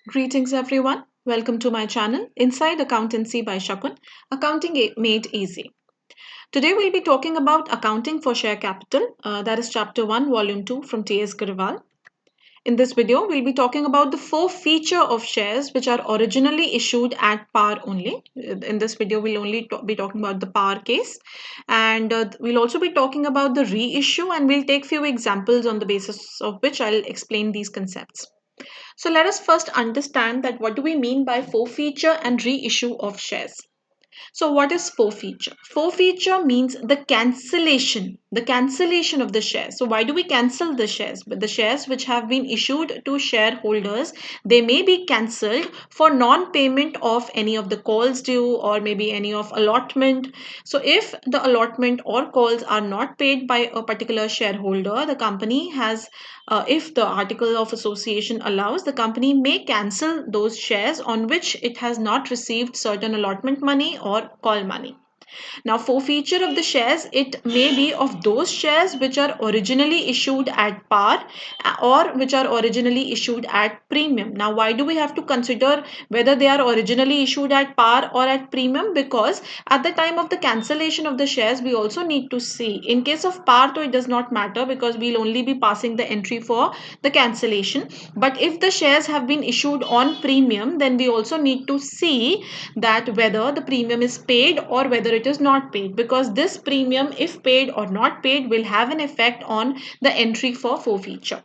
Greetings everyone. Welcome to my channel Inside Accountancy by Ch-1, Accounting Made Easy. Today we'll be talking about accounting for share capital, that is chapter 1 volume 2 from T.S. Gurwal. In this video we'll be talking about the forfeiture of shares which are originally issued at par only. In this video we'll only be talking about the par case, and we'll also be talking about the reissue, and we'll take few examples on the basis of which I'll explain these concepts. So let us first understand that what do we mean by forfeiture and reissue of shares. So what is forfeiture? Forfeiture means the cancellation of the shares. So why do we cancel the shares? But the shares which have been issued to shareholders, they may be cancelled for non-payment of any of the calls due or maybe any of allotment. So if the allotment or calls are not paid by a particular shareholder, the company has, if the article of association allows, the company may cancel those shares on which it has not received certain allotment money or call money. Now, forfeiture of the shares, it may be of those shares which are originally issued at par or which are originally issued at premium. Now, why do we have to consider whether they are originally issued at par or at premium? Because at the time of the cancellation of the shares, we also need to see. In case of par, though, it does not matter because we'll only be passing the entry for the cancellation. But if the shares have been issued on premium, then we also need to see that whether the premium is paid or whether it is not paid, because this premium, if paid or not paid, will have an effect on the entry for forfeiture.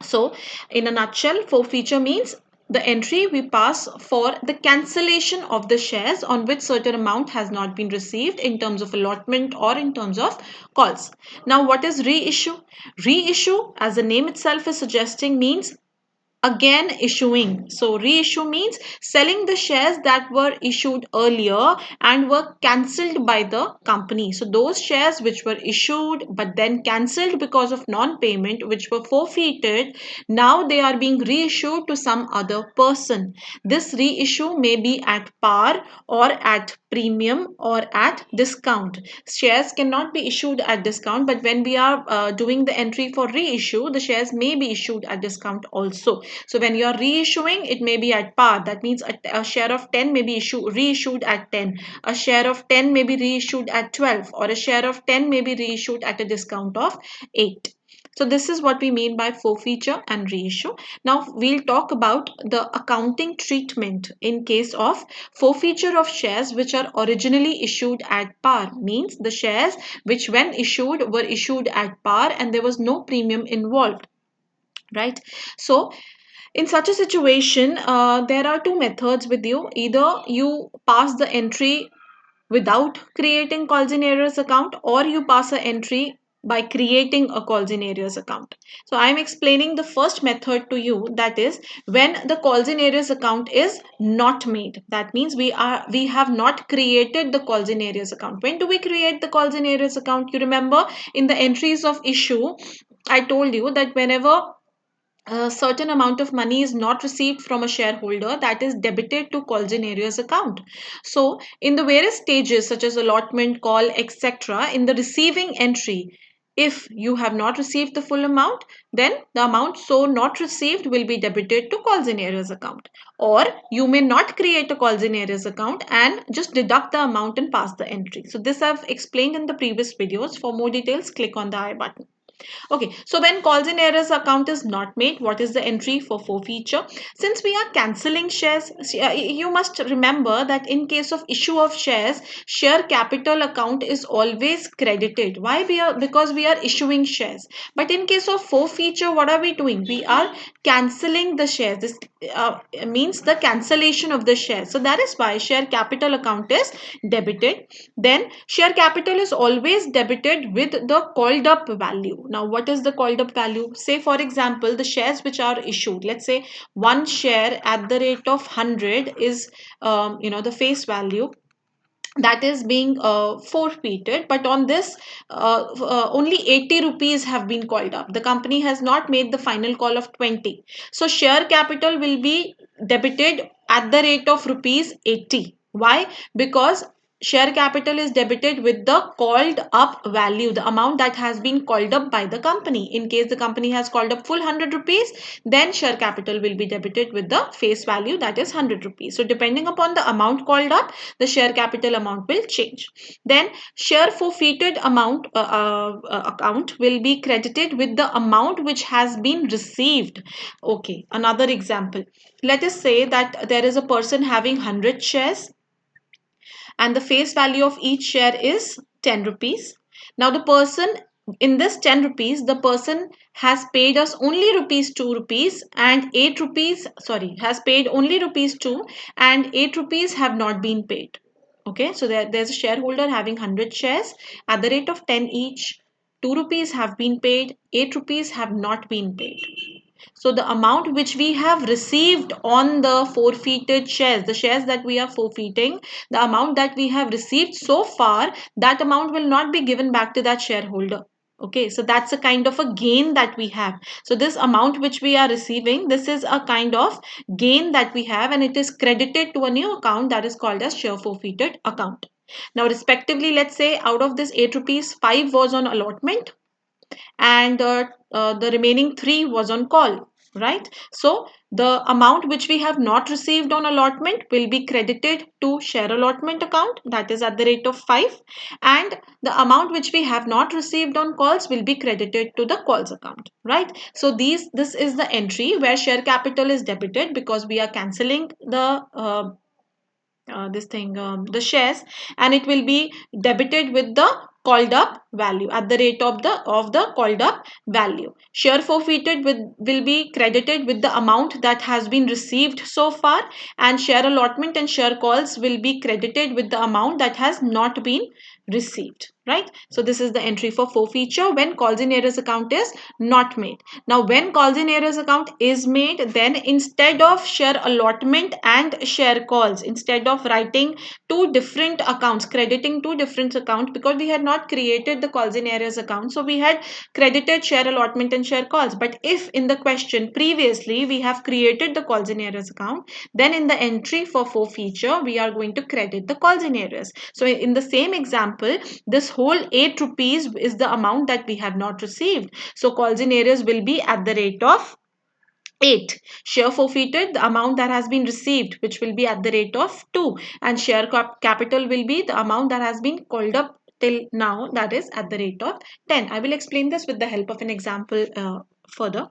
So in a nutshell, forfeiture means the entry we pass for the cancellation of the shares on which certain amount has not been received in terms of allotment or in terms of calls. Now what is reissue? Reissue, as the name itself is suggesting, means again issuing. So reissue means selling the shares that were issued earlier and were cancelled by the company. So those shares which were issued but then cancelled because of non-payment, which were forfeited, now they are being reissued to some other person. This reissue may be at par or at premium or at discount. Shares cannot be issued at discount, but when we are doing the entry for reissue, the shares may be issued at discount also. So when you are reissuing, it may be at par. That means a share of 10 may be reissued at 10. A share of 10 may be reissued at 12, or a share of 10 may be reissued at a discount of 8. So this is what we mean by forfeiture and reissue. Now we'll talk about the accounting treatment in case of forfeiture of shares which are originally issued at par. Means the shares which when issued were issued at par and there was no premium involved. Right? So in such a situation, there are two methods with you. Either you pass the entry without creating calls in errors account, or you pass an entry by creating a calls in errors account. So I am explaining the first method to you, that is when the calls in errors account is not made. That means we have not created the calls in errors account. When do we create the calls in errors account? You remember in the entries of issue, I told you that whenever a certain amount of money is not received from a shareholder, that is debited to calls in arrears account. So in the various stages such as allotment, call, etc., in the receiving entry, if you have not received the full amount, then the amount so not received will be debited to calls in arrears account. Or you may not create a calls in arrears account and just deduct the amount and pass the entry. So this I've explained in the previous videos. For more details, click on the I button. Okay, so when calls in errors account is not made, what is the entry for forfeiture? Since we are cancelling shares, you must remember that in case of issue of shares, share capital account is always credited. Why? Because we are issuing shares. But in case of forfeiture, what are we doing? We are cancelling the shares. This means the cancellation of the shares. So that is why share capital account is debited. Then share capital is always debited with the called up value. Now what is the called up value? Say for example, the shares which are issued, let's say one share at the rate of 100 is the face value that is being forfeited, but on this only 80 rupees have been called up. The company has not made the final call of 20. So share capital will be debited at the rate of rupees 80. Why? Because share capital is debited with the called up value, the amount that has been called up by the company. In case the company has called up full 100 rupees, then share capital will be debited with the face value, that is 100 rupees. So depending upon the amount called up, the share capital amount will change. Then share forfeited account will be credited with the amount which has been received. Okay, another example. Let us say that there is a person having 100 shares and the face value of each share is 10 rupees. Now the person, in this 10 rupees, the person has paid us only rupees 2 rupees and 8 rupees, sorry, has paid only rupees 2 and 8 rupees have not been paid. Okay, so there's a shareholder having 100 shares at the rate of 10 each. 2 rupees have been paid, 8 rupees have not been paid. So the amount which we have received on the forfeited shares, the shares that we are forfeiting, the amount that we have received so far, that amount will not be given back to that shareholder. Okay, so that's a kind of a gain that we have. So this amount which we are receiving, this is a kind of gain that we have, and it is credited to a new account that is called as share forfeited account. Now respectively, let's say out of this 8 rupees, 5 was on allotment and the remaining 3 was on call, right? So the amount which we have not received on allotment will be credited to share allotment account, that is at the rate of 5, and the amount which we have not received on calls will be credited to the calls account, right? So this is the entry where share capital is debited because we are cancelling the shares, and it will be debited with the called up value at the rate of the called up value. Share forfeited will be credited with the amount that has been received so far, and share allotment and share calls will be credited with the amount that has not been received, right? So this is the entry for forfeiture when calls in errors account is not made. Now when calls in errors account is made, then instead of share allotment and share calls, instead of writing two different accounts, crediting two different accounts, because we had not created the calls in errors account, so we had credited share allotment and share calls. But if in the question previously we have created the calls in errors account, then in the entry for forfeiture we are going to credit the calls in errors. So in the same example, this whole 8 rupees is the amount that we have not received, so calls in errors will be at the rate of 8. Share forfeited, the amount that has been received, which will be at the rate of 2, and share capital will be the amount that has been called up till now, that is at the rate of 10. I will explain this with the help of an example further.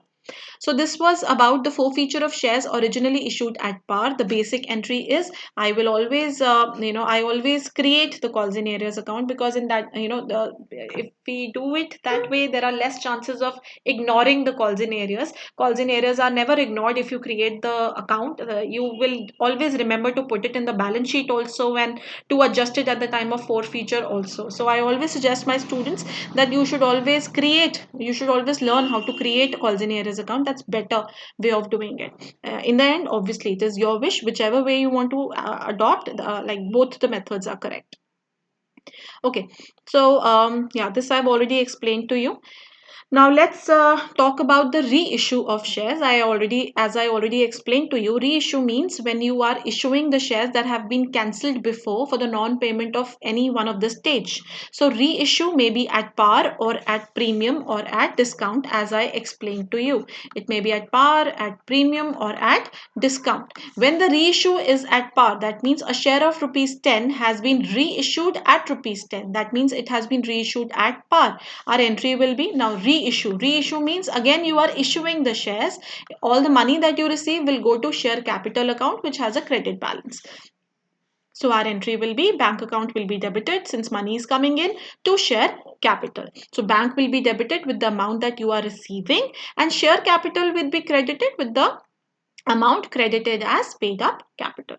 So this was about the forfeiture of shares originally issued at par. The basic entry is I will always, I always create the calls in arrears account, because in that, if we do it that way, there are less chances of ignoring the calls in arrears. Calls in arrears are never ignored if you create the account. You will always remember to put it in the balance sheet also, and to adjust it at the time of forfeiture also. So I always suggest my students that you should always learn how to create calls in arrears account. That's better way of doing it. In the end, obviously it is your wish, whichever way you want to adopt, like both the methods are correct. Okay, so yeah, this I've already explained to you. Now let's talk about the reissue of shares. As I already explained to you, reissue means when you are issuing the shares that have been cancelled before for the non-payment of any one of the stage. So reissue may be at par or at premium or at discount, as I explained to you. It may be at par, at premium or at discount. When the reissue is at par, that means a share of rupees 10 has been reissued at rupees 10. That means it has been reissued at par. Our entry will be now reissue. Reissue means again you are issuing the shares. All the money that you receive will go to share capital account, which has a credit balance. So our entry will be bank account will be debited since money is coming in to share capital. So bank will be debited with the amount that you are receiving, and share capital will be credited with the amount credited as paid up capital.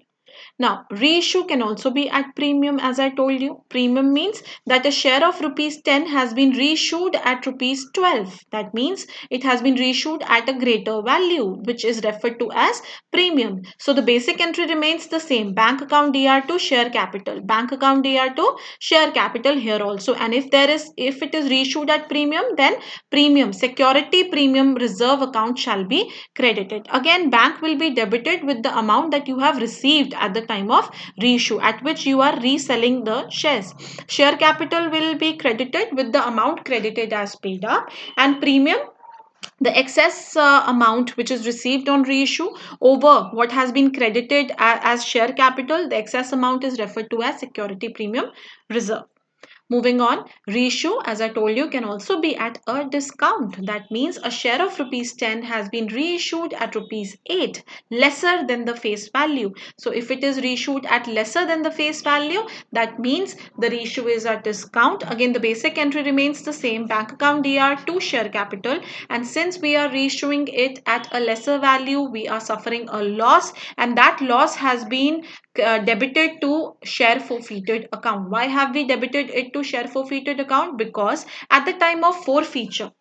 Now, reissue can also be at premium, as I told you. Premium means that a share of rupees 10 has been reissued at rupees 12. That means it has been reissued at a greater value, which is referred to as premium. So the basic entry remains the same. Bank account DR to share capital. Bank account DR to share capital here also. And if it is reissued at premium, then premium, security premium reserve account shall be credited. Again, bank will be debited with the amount that you have received at the time of reissue, at which you are reselling the shares. Share capital will be credited with the amount credited as paid up, and premium, the excess amount which is received on reissue over what has been credited as share capital, the excess amount is referred to as security premium reserve. Moving on, reissue, as I told you, can also be at a discount. That means a share of rupees 10 has been reissued at rupees 8, lesser than the face value. So if it is reissued at lesser than the face value, that means the reissue is at discount. Again, the basic entry remains the same, bank account DR to share capital. And since we are reissuing it at a lesser value, we are suffering a loss, and that loss has been debited to share forfeited account. Why have we debited it to share forfeited account? Because at the time of forfeiture,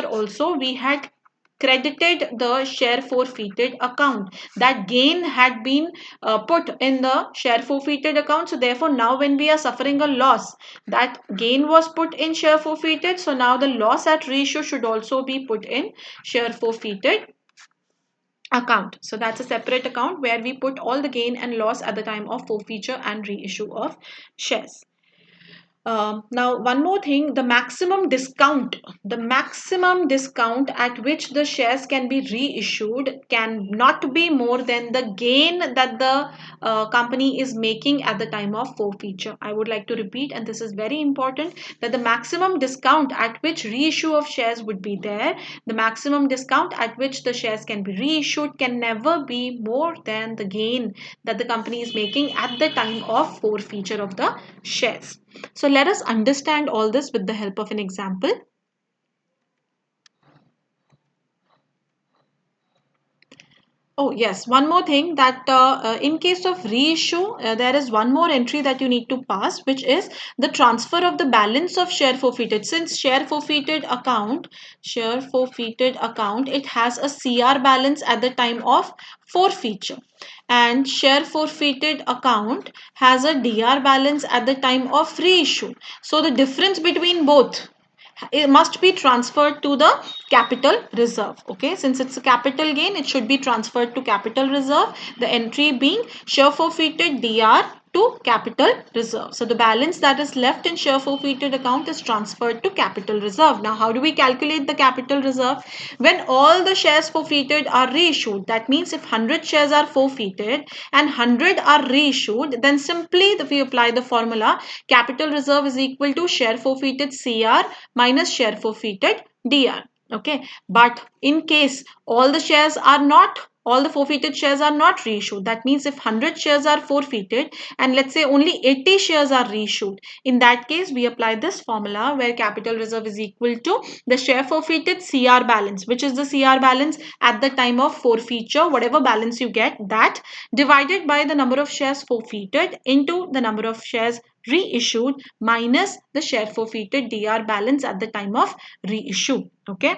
also we had credited the share forfeited account. That gain had been put in the share forfeited account. So therefore now when we are suffering a loss, that gain was put in share forfeited. So now the loss at reissue should also be put in share forfeited account. So that's a separate account where we put all the gain and loss at the time of forfeiture and reissue of shares. Now, one more thing, the maximum discount at which the shares can be reissued cannot be more than the gain that the company is making at the time of forfeiture. I would like to repeat, and this is very important, that the maximum discount at which reissue of shares would be there, the maximum discount at which the shares can be reissued can never be more than the gain that the company is making at the time of forfeiture of the shares. So let us understand all this with the help of an example. Oh yes, one more thing, that in case of reissue, there is one more entry that you need to pass, which is the transfer of the balance of share forfeited. Since share forfeited account, it has a CR balance at the time of forfeiture, and share forfeited account has a DR balance at the time of reissue. So the difference between both, it must be transferred to the capital reserve. Okay, since it's a capital gain, it should be transferred to capital reserve, the entry being share forfeited DR to capital reserve. So the balance that is left in share forfeited account is transferred to capital reserve. Now how do we calculate the capital reserve? When all the shares forfeited are reissued, that means if 100 shares are forfeited and 100 are reissued, then simply if we apply the formula, capital reserve is equal to share forfeited CR minus share forfeited DR. Okay, but in case all the forfeited shares are not reissued, that means if 100 shares are forfeited and let's say only 80 shares are reissued, in that case we apply this formula where capital reserve is equal to the share forfeited CR balance, which is the CR balance at the time of forfeiture, whatever balance you get, that divided by the number of shares forfeited into the number of shares reissued minus the share forfeited DR balance at the time of reissue. Okay.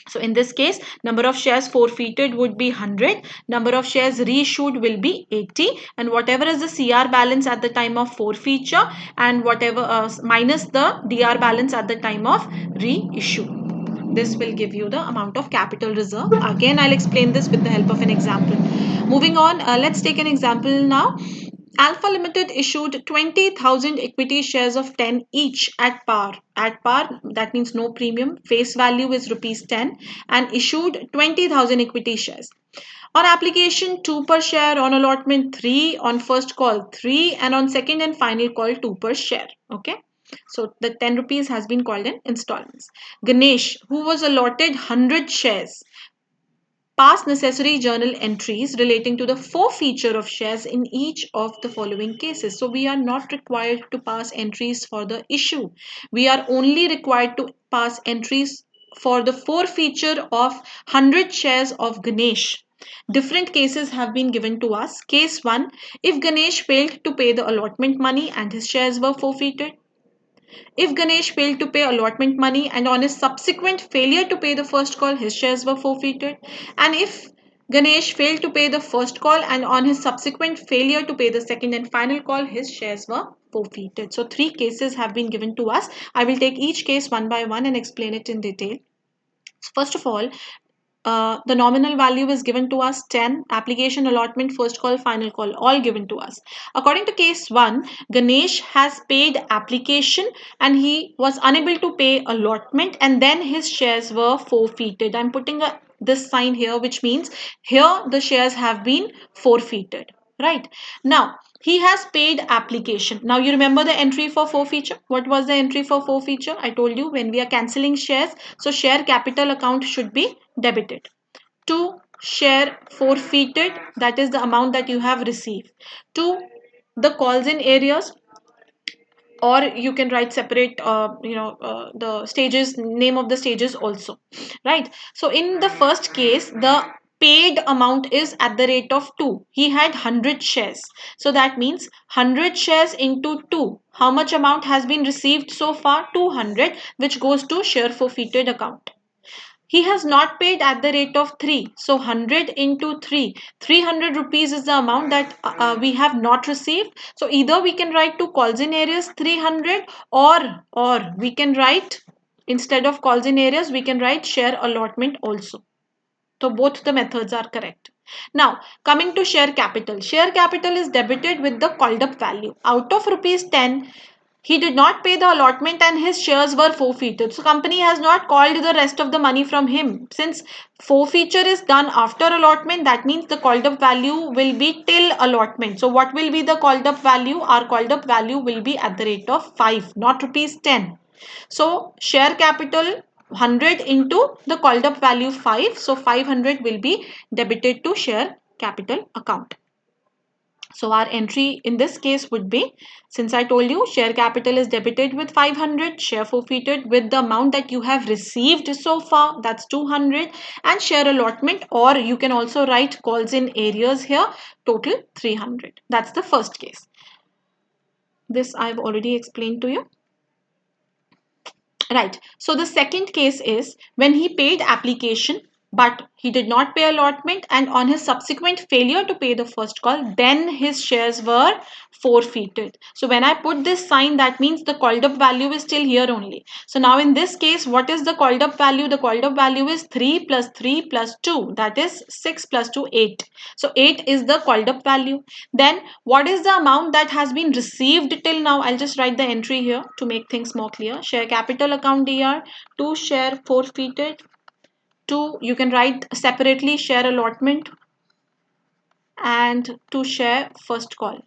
So in this case, number of shares forfeited would be 100, number of shares reissued will be 80, and whatever is the CR balance at the time of forfeiture and whatever minus the DR balance at the time of reissue. This will give you the amount of capital reserve. Again, I'll explain this with the help of an example. Moving on, let's take an example now. Alpha Limited issued 20,000 equity shares of 10 each at par. At par, that means no premium. Face value is rupees 10 and issued 20,000 equity shares. On application, 2 per share, on allotment 3, on first call 3, and on second and final call 2 per share. Okay. So the 10 rupees has been called in installments. Ganesh, who was allotted 100 shares, pass necessary journal entries relating to the forfeiture of shares in each of the following cases. So we are not required to pass entries for the issue. We are only required to pass entries for the forfeiture of 100 shares of Ganesh. Different cases have been given to us. Case 1, if Ganesh failed to pay the allotment money and his shares were forfeited. If Ganesh failed to pay allotment money and on his subsequent failure to pay the first call, his shares were forfeited. And if Ganesh failed to pay the first call and on his subsequent failure to pay the second and final call, his shares were forfeited. So 3 cases have been given to us. I will take each case one by one and explain it in detail. First of all, the nominal value is given to us 10, application, allotment, first call, final call, all given to us. According to case 1, Ganesh has paid application and he was unable to pay allotment, and then his shares were forfeited. I'm putting this sign here, which means here the shares have been forfeited. Right. Now, he has paid application. Now, you remember the entry for forfeiture? What was the entry for forfeiture? I told you when we are cancelling shares, so share capital account should be debited. To share forfeited, that is the amount that you have received. To the calls in areas, or you can write separate the stages, name of the stages also, right? So in the first case, the paid amount is at the rate of 2. He had 100 shares, so that means 100 shares into 2. How much amount has been received so far? 200, which goes to share forfeited account. He has not paid at the rate of 3. So 100 into 3. 300 rupees is the amount that we have not received. So either we can write to calls in areas 300, or we can write, instead of calls in areas, we can write share allotment also. So both the methods are correct. Now, coming to share capital. Share capital is debited with the called up value. Out of rupees 10, he did not pay the allotment and his shares were forfeited. So company has not called the rest of the money from him. Since forfeiture is done after allotment, that means the called up value will be till allotment. So what will be the called up value? Our called up value will be at the rate of 5, not rupees 10. So share capital 100 into the called up value 5. So 500 will be debited to share capital account. So our entry in this case would be, since I told you share capital is debited with 500, share forfeited with the amount that you have received so far, that's 200, and share allotment, or you can also write calls in areas here, total 300. That's the first case. This I've already explained to you. Right. So the second case is when he paid application, but he did not pay allotment, and on his subsequent failure to pay the first call, then his shares were forfeited. So when I put this sign, that means the called up value is still here only. So now in this case, what is the called up value? The called up value is 3 plus 3 plus 2, that is 6 plus 2, 8. So 8 is the called up value. Then what is the amount that has been received till now? I'll just write the entry here to make things more clear. Share capital account DR, to share forfeited, to, you can write separately share allotment, and to share first call,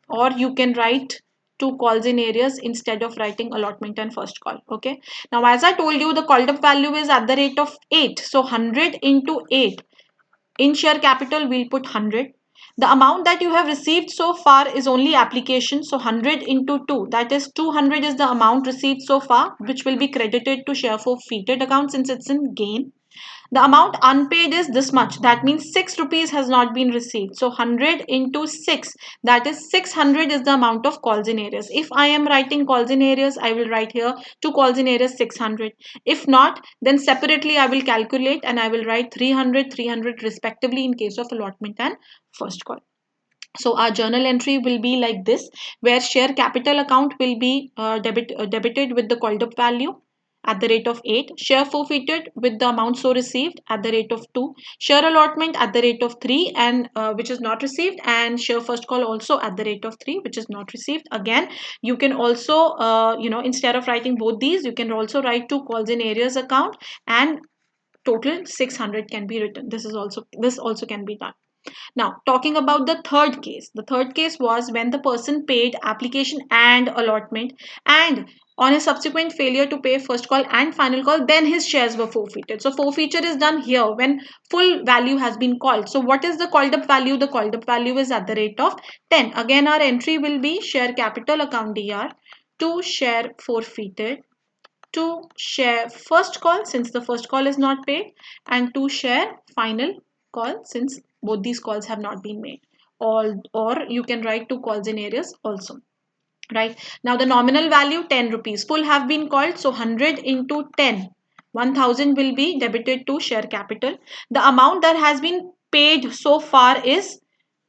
or you can write two calls in areas instead of writing allotment and first call. Okay, now as I told you, the called up value is at the rate of 8. So 100 into 8, in share capital we'll put 100. The amount that you have received so far is only application, so 100 into 2, that is 200 is the amount received so far, which will be credited to share forfeited account since it's in gain. The amount unpaid is this much, that means 6 rupees has not been received. So 100 into 6, that is 600 is the amount of calls in areas. If I am writing calls in areas, I will write here to calls in areas 600. If not, then separately I will calculate and I will write 300, 300 respectively in case of allotment and first call. So our journal entry will be like this, where share capital account will be debited with the called up value at the rate of 8, share forfeited with the amount so received at the rate of 2, share allotment at the rate of 3 and which is not received, and share first call also at the rate of 3 which is not received. Again, you can also instead of writing both these, you can also write two calls in areas account, and total 600 can be written. This also can be done. Now, talking about the third case. The third case was when the person paid application and allotment, and on a subsequent failure to pay first call and final call, then his shares were forfeited. So forfeiture is done here when full value has been called. So what is the called up value? The called up value is at the rate of 10. Again, our entry will be share capital account DR, to share forfeited, to share first call since the first call is not paid, and to share final call since both these calls have not been made. Or you can write two calls in areas also. Right, now the nominal value 10 rupees, full have been called, so 100 into 10, 1000 will be debited to share capital. The amount that has been paid so far is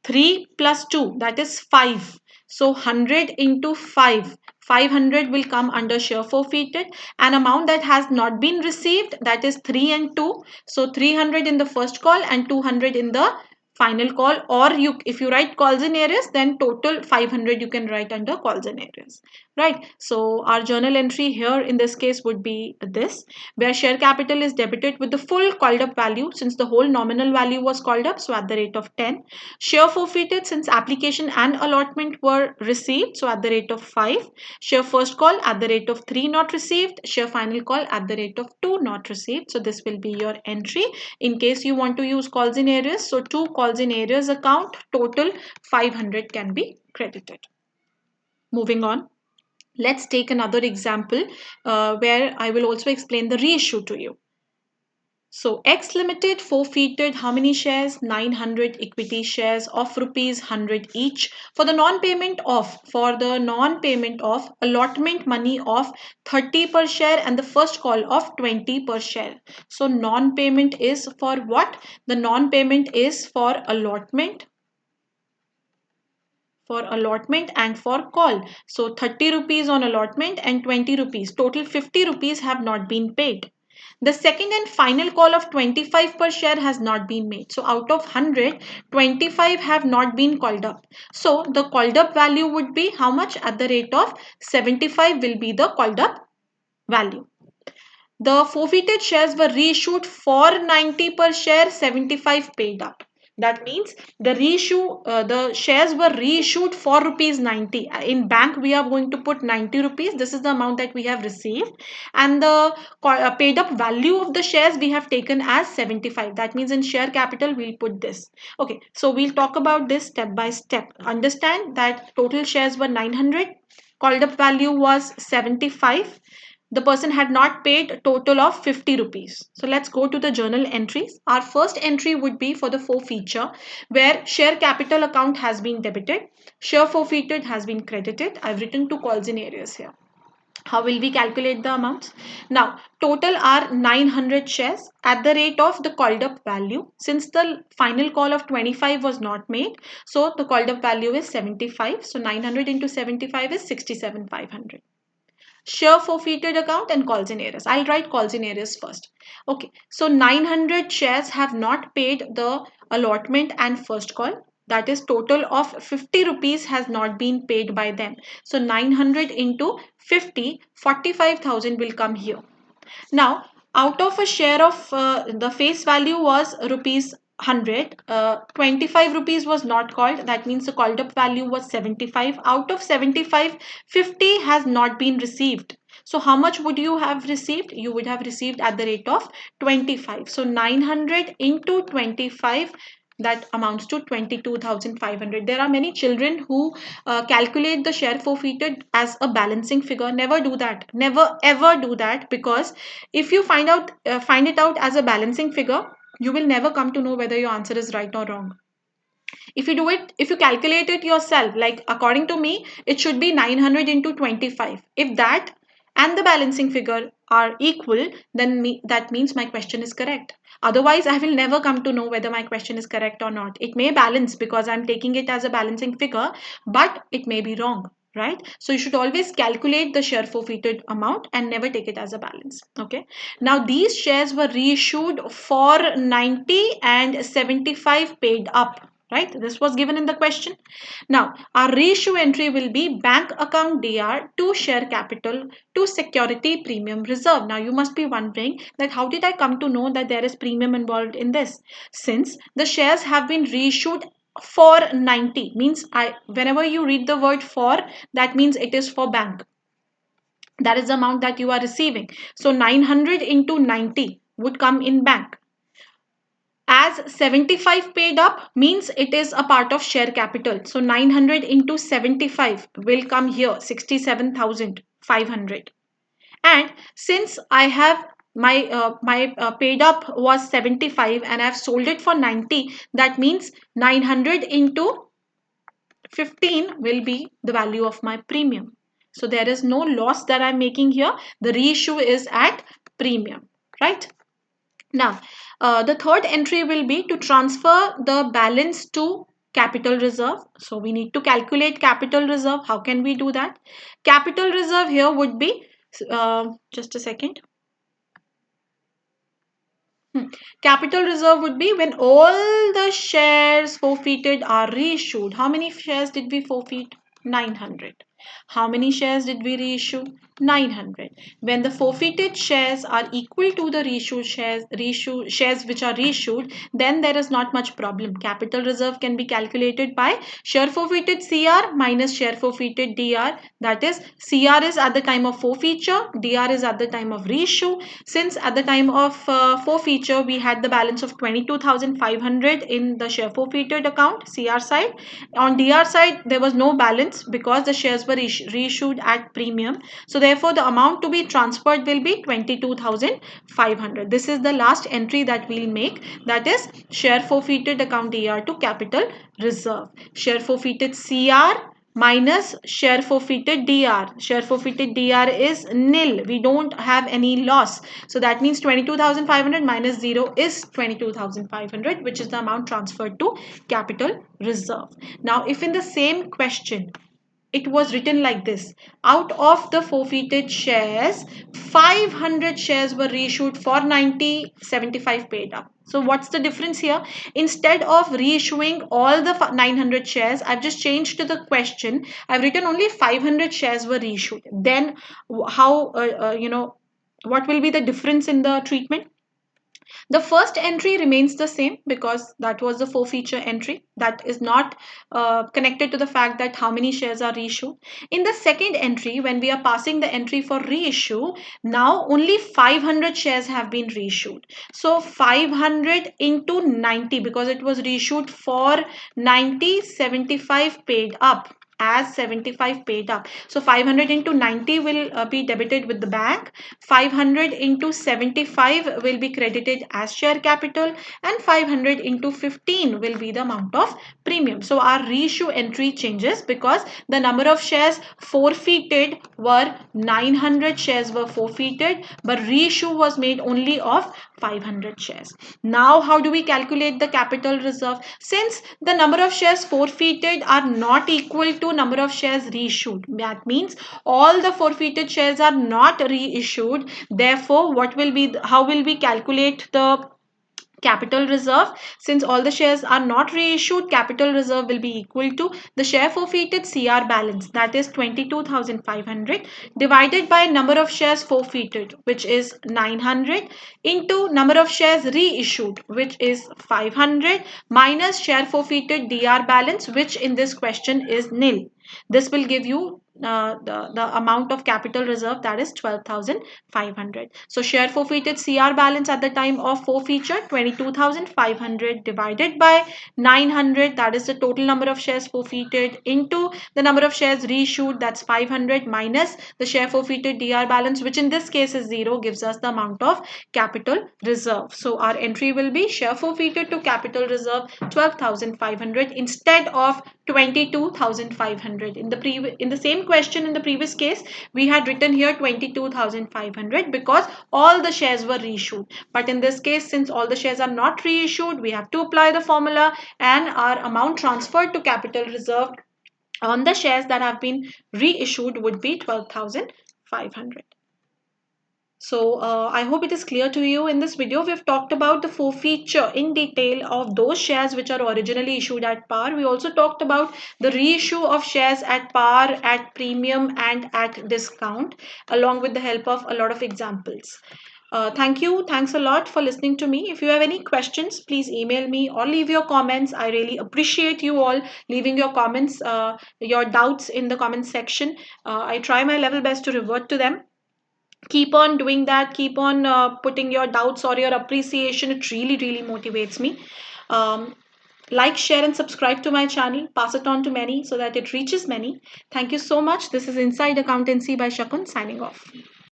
3 plus 2, that is 5. So 100 into 5, 500 will come under share forfeited. An amount that has not been received, that is 3 and 2. So 300 in the first call and 200 in the final call, or if you write calls in arrears, then total 500 you can write under calls in arrears, right? So our journal entry here in this case would be this, where share capital is debited with the full called up value since the whole nominal value was called up, so at the rate of 10. Share forfeited since application and allotment were received, so at the rate of 5. Share first call at the rate of 3 not received. Share final call at the rate of 2 not received. So this will be your entry in case you want to use calls in arrears. So 2 calls in arrears account, total 500 can be credited. Moving on, let's take another example where I will also explain the reissue to you. So X Limited forfeited how many shares? 900 equity shares of rupees 100 each for the non-payment of allotment money of 30 per share and the first call of 20 per share. So non-payment is for what? The non-payment is for allotment and for call. So 30 rupees on allotment and 20 rupees. Total 50 rupees have not been paid. The second and final call of 25 per share has not been made. So out of 100, 25 have not been called up. So the called up value would be how much? At the rate of 75 will be the called up value. The forfeited shares were reissued for 90 per share, 75 paid up. That means the shares were reissued for rupees 90. In bank, we are going to put 90 rupees. This is the amount that we have received. And the paid up value of the shares we have taken as 75. That means in share capital, we'll put this. Okay, so we'll talk about this step by step. Understand that total shares were 900. Called up value was 75. The person had not paid a total of 50 rupees. So let's go to the journal entries. Our first entry would be for the forfeiture, where share capital account has been debited, share forfeited has been credited. I've written two calls in areas here. How will we calculate the amounts? Now, total are 900 shares at the rate of the called up value. Since the final call of 25 was not made, so the called up value is 75. So 900 into 75 is 67,500. Share forfeited account and calls in arrears. I'll write calls in arrears first. Okay, so 900 shares have not paid the allotment and first call. That is total of 50 rupees has not been paid by them. So 900 into 50, 45,000 will come here. Now, out of a share of the face value was rupees 100, 25 rupees was not called. That means the called up value was 75. Out of 75, 50 has not been received. So how much would you have received? You would have received at the rate of 25. So 900 into 25, that amounts to 22,500. There are many children who calculate the share forfeited as a balancing figure. Never do that. Never ever do that, because if you find it out as a balancing figure, you will never come to know whether your answer is right or wrong. If you calculate it yourself, like according to me, it should be 900 into 25. If that and the balancing figure are equal, then that means my question is correct. Otherwise, I will never come to know whether my question is correct or not. It may balance because I'm taking it as a balancing figure, but it may be wrong, right? So you should always calculate the share forfeited amount and never take it as a balance. Okay, now these shares were reissued for 90 and 75 paid up, right? This was given in the question. Now our reissue entry will be bank account dr to share capital to security premium reserve. Now you must be wondering that how did I come to know that there is premium involved in this? Since the shares have been reissued for 90, means whenever you read the word for, that means it is for bank. That is the amount that you are receiving. So 900 into 90 would come in bank. As 75 paid up means it is a part of share capital. So 900 into 75 will come here, 67,500. And since I have my paid up was 75 and I have sold it for 90, that means 900 into 15 will be the value of my premium. So there is no loss that I'm making here. The reissue is at premium, right? Now, the third entry will be to transfer the balance to capital reserve. So we need to calculate capital reserve. How can we do that? Capital reserve here would be, just a second. Capital reserve would be when all the shares forfeited are reissued. How many shares did we forfeit? 900. How many shares did we reissue? 900. When the forfeited shares are equal to the reissued shares which are reissued, then there is not much problem. Capital reserve can be calculated by share forfeited CR minus share forfeited DR. That is, CR is at the time of forfeiture, DR is at the time of reissue. Since at the time of forfeiture we had the balance of 22,500 in the share forfeited account CR side. On DR side there was no balance because the shares were reissued at premium. So therefore the amount to be transferred will be 22,500. This is the last entry that we'll make, that is share forfeited account DR to capital reserve. Share forfeited CR minus share forfeited DR. Share forfeited DR is nil. We don't have any loss. So that means 22,500 minus 0 is 22,500, which is the amount transferred to capital reserve. Now if in the same question it was written like this: out of the forfeited shares, 500 shares were reissued for 90, 75 paid up. So what's the difference here? Instead of reissuing all the 900 shares, I've just changed to the question. I've written only 500 shares were reissued. Then how, what will be the difference in the treatment? The first entry remains the same because that was the forfeiture entry. That is not connected to the fact that how many shares are reissued. In the second entry, when we are passing the entry for reissue, now only 500 shares have been reissued. So 500 into 90, because it was reissued for 90, 75 paid up as 75 paid up. So 500 into 90 will be debited with the bank. 500 into 75 will be credited as share capital, and 500 into 15 will be the amount of premium. So our reissue entry changes because the number of shares forfeited were 900 shares were forfeited, but reissue was made only of 500 shares. Now how do we calculate the capital reserve? Since the number of shares forfeited are not equal to number of shares reissued, that means all the forfeited shares are not reissued. Therefore how will we calculate the capital reserve? Since all the shares are not reissued, capital reserve will be equal to the share forfeited CR balance, that is 22,500, divided by number of shares forfeited, which is 900, into number of shares reissued, which is 500, minus share forfeited DR balance, which in this question is nil. This will give you the amount of capital reserve, that is 12,500. So share forfeited CR balance at the time of forfeiture, 22,500 divided by 900, that is the total number of shares forfeited, into the number of shares reissued, that's 500, minus the share forfeited DR balance, which in this case is 0, gives us the amount of capital reserve. So our entry will be share forfeited to capital reserve 12,500 instead of 22,500. In the same question in the previous case, we had written here 22,500 because all the shares were reissued. But in this case, since all the shares are not reissued, we have to apply the formula, and our amount transferred to capital reserve on the shares that have been reissued would be 12,500. So I hope it is clear to you. In this video, we've talked about the forfeiture in detail of those shares which are originally issued at par. We also talked about the reissue of shares at par, at premium, and at discount, along with the help of a lot of examples. Thank you. Thanks a lot for listening to me. If you have any questions, please email me or leave your comments. I really appreciate you all leaving your comments, your doubts in the comment section. I try my level best to revert to them. Keep on doing that. Keep on putting your doubts or your appreciation. It really motivates me. Like, share, and subscribe to my channel. Pass it on to many so that it reaches many. Thank you so much. This is Inside Accountancy by Ch-1 signing off.